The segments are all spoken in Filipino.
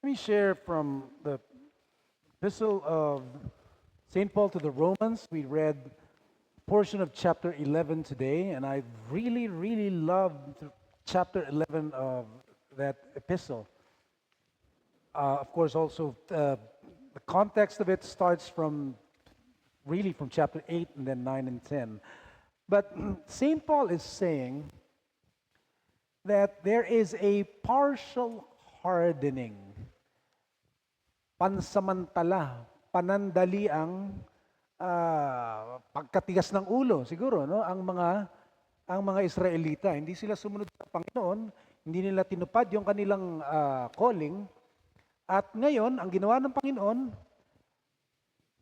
Let me share from the epistle of St. Paul to the Romans. We read a portion of chapter 11 today, and I really, really loved chapter 11 of that epistle. Of course, also the context of it starts from chapter 8 and then 9 and 10. But St. Paul is saying that there is a partial hardening, pansamantala, panandali ang pagkatigas ng ulo siguro, no, ang mga Israelita. Hindi sila sumunod sa Panginoon, hindi nila tinupad yung kanilang calling. At ngayon, ang ginawa ng Panginoon,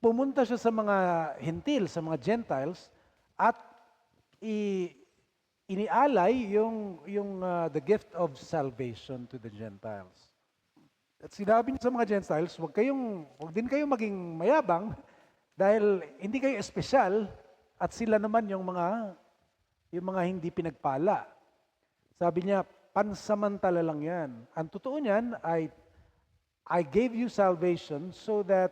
pumunta siya sa mga Hentil, sa mga Gentiles, at inialay yung the gift of salvation to the Gentiles. At sinabi niya sa mga Gentiles, wag din kayong maging mayabang dahil hindi kayo espesyal at sila naman yung mga hindi pinagpala. Sabi niya, pansamantala lang yan. Ang totoo niyan ay I gave you salvation so that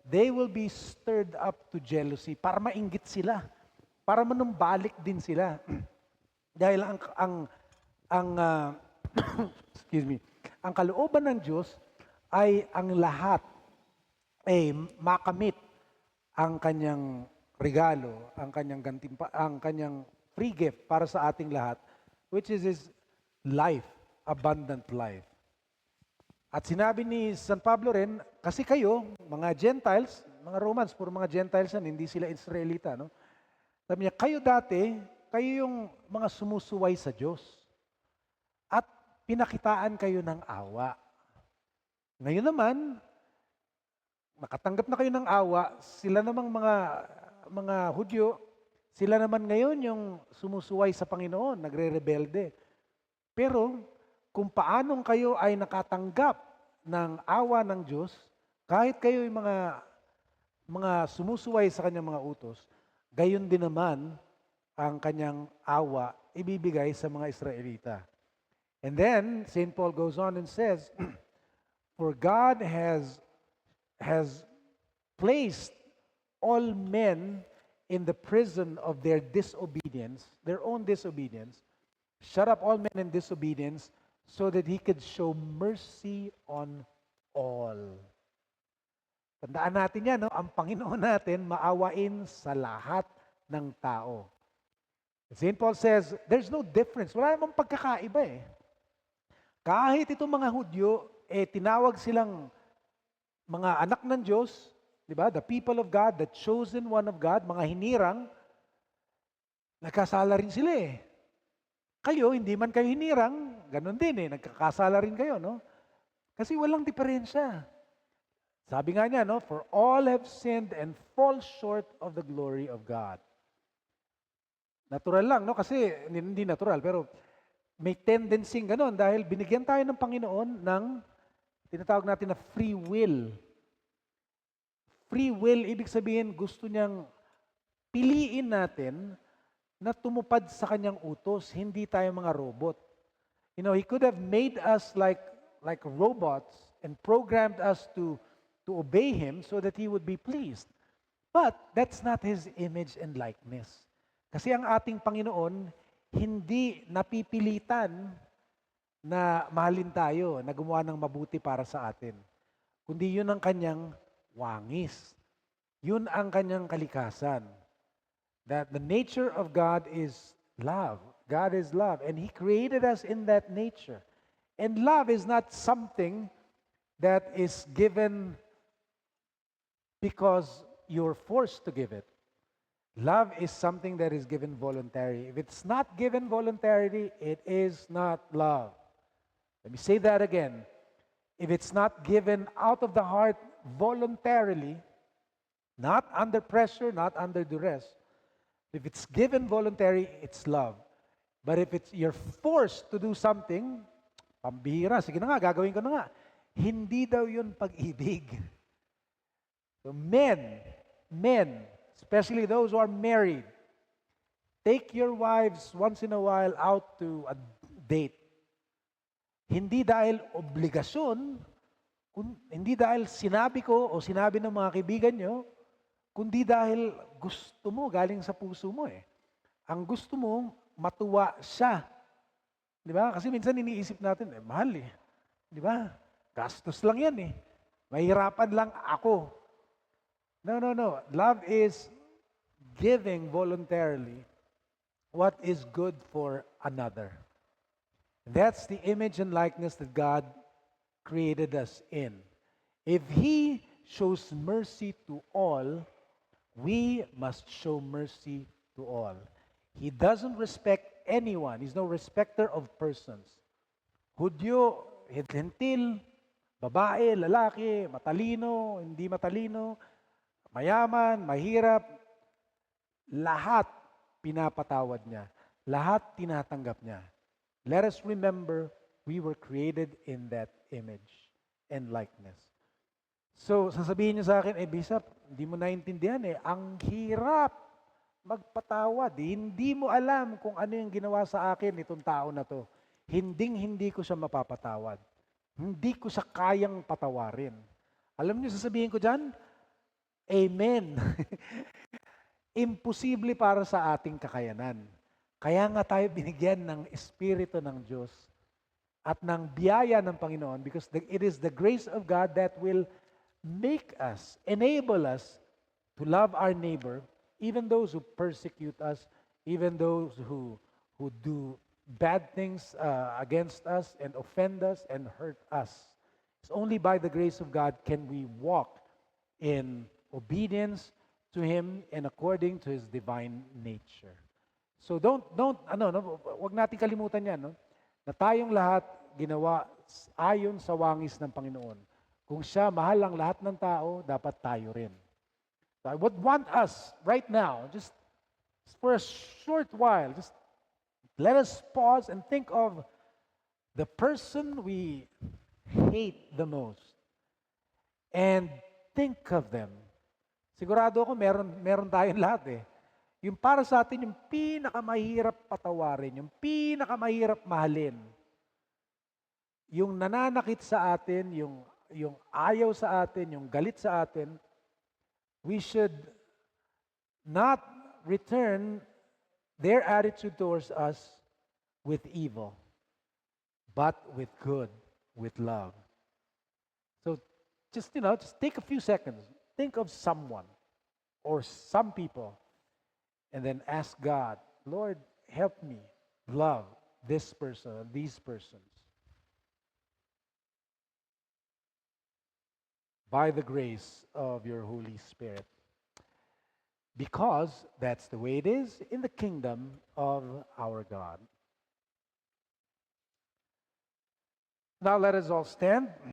they will be stirred up to jealousy, para mainggit sila, para manumbalik din sila. Dahil excuse me, ang kalooban ng Diyos ay ang lahat ay makamit ang kanyang regalo, ang kanyang free gift para sa ating lahat, which is His life, abundant life. At sinabi ni San Pablo rin, kasi kayo, mga Gentiles, mga Romans, puro mga Gentiles yan, hindi sila Israelita, no? Sabi niya, kayo dati, kayo yung mga sumusuway sa Diyos. At pinakitaan kayo ng awa. Ngayon naman, nakatanggap na kayo ng awa, sila namang mga Hudyo, sila naman ngayon yung sumusuway sa Panginoon, nagre-rebelde. Pero kung paanong kayo ay nakatanggap ng awa ng Diyos, kahit kayo yung mga sumusuway sa kanyang mga utos, gayon din naman ang kanyang awa ibibigay sa mga Israelita. And then, St. Paul goes on and says, for God has placed all men in the prison of their disobedience, their own disobedience, shut up all men in disobedience, so that He could show mercy on all. Tandaan natin yan, no? Ang Panginoon natin maawain sa lahat ng tao. St. Paul says, there's no difference. Wala namang pagkakaiba eh. Kahit itong mga Hudyo, tinawag silang mga anak ng Diyos, di ba? The people of God, the chosen one of God, mga hinirang, nagkasala rin sila eh. Kayo, hindi man kayo hinirang, ganun din eh, nagkakasala rin kayo, no? Kasi walang diferensya. Sabi nga niya, no? For all have sinned and fall short of the glory of God. Natural lang, no? Kasi hindi natural, pero may tendency ganun dahil binigyan tayo ng Panginoon ng tinatawag natin na free will. Free will, ibig sabihin, gusto niyang piliin natin na tumupad sa kanyang utos, hindi tayo mga robot. You know, He could have made us like robots and programmed us to obey Him so that He would be pleased. But that's not His image and likeness. Kasi ang ating Panginoon, hindi napipilitan na mahalin tayo, na gumawa ng mabuti para sa atin. Kundi yun ang kanyang wangis. Yun ang kanyang kalikasan. That the nature of God is love. God is love. And He created us in that nature. And love is not something that is given because you're forced to give it. Love is something that is given voluntarily. If it's not given voluntarily, it is not love. Let me say that again. If it's not given out of the heart voluntarily, not under pressure, not under duress, if it's given voluntary, it's love. But if you're forced to do something, pambihira, sige na nga, gagawin ko na nga. Hindi daw yun pag-ibig. So men, especially those who are married, take your wives once in a while out to a date. Hindi dahil obligasyon, Hindi dahil sinabi ko o sinabi ng mga kaibigan nyo, kundi dahil gusto mo, galing sa puso mo eh. Ang gusto mo, matuwa siya. Di ba? Kasi minsan iniisip natin, mahal eh. Di ba? Gastos lang yan eh. Mahirapan lang ako. No, no, no. Love is giving voluntarily what is good for another. That's the image and likeness that God created us in. If He shows mercy to all, we must show mercy to all. He doesn't respect anyone. He's no respecter of persons. Hudyo, gentil, babae, lalaki, matalino, hindi matalino, mayaman, mahirap, lahat pinapatawad niya. Lahat tinatanggap niya. Let us remember, we were created in that image and likeness. So, sasabihin niyo sa akin, Bishop, hindi mo naintindihan ang hirap magpatawad. Hindi mo alam kung ano yung ginawa sa akin itong tao na to. Hindi ko siya mapapatawad. Hindi ko siya kayang patawarin. Alam niyo, sasabihin ko dyan, Amen. Imposible para sa ating kakayanan. Kaya nga tayo binigyan ng Espiritu ng Diyos at ng biyaya ng Panginoon because it is the grace of God that will make us, enable us to love our neighbor, even those who persecute us, even those who do bad things against us and offend us and hurt us. It's only by the grace of God can we walk in obedience to Him and according to His divine nature. So wag natin kalimutan yan, no? Na tayong lahat ginawa ayon sa wangis ng Panginoon. Kung siya mahal ang lahat ng tao, dapat tayo rin. So I would want us right now, just for a short while, just let us pause and think of the person we hate the most. And think of them. Sigurado ako meron tayong lahat eh. Yung para sa atin, yung pinakamahirap patawarin, yung pinakamahirap mahalin. Yung nananakit sa atin, yung ayaw sa atin, yung galit sa atin, we should not return their attitude towards us with evil, but with good, with love. So just take a few seconds. Think of someone or some people and then ask God, Lord, help me love this person, these persons. By the grace of your Holy Spirit. Because that's the way it is in the kingdom of our God. Now let us all stand.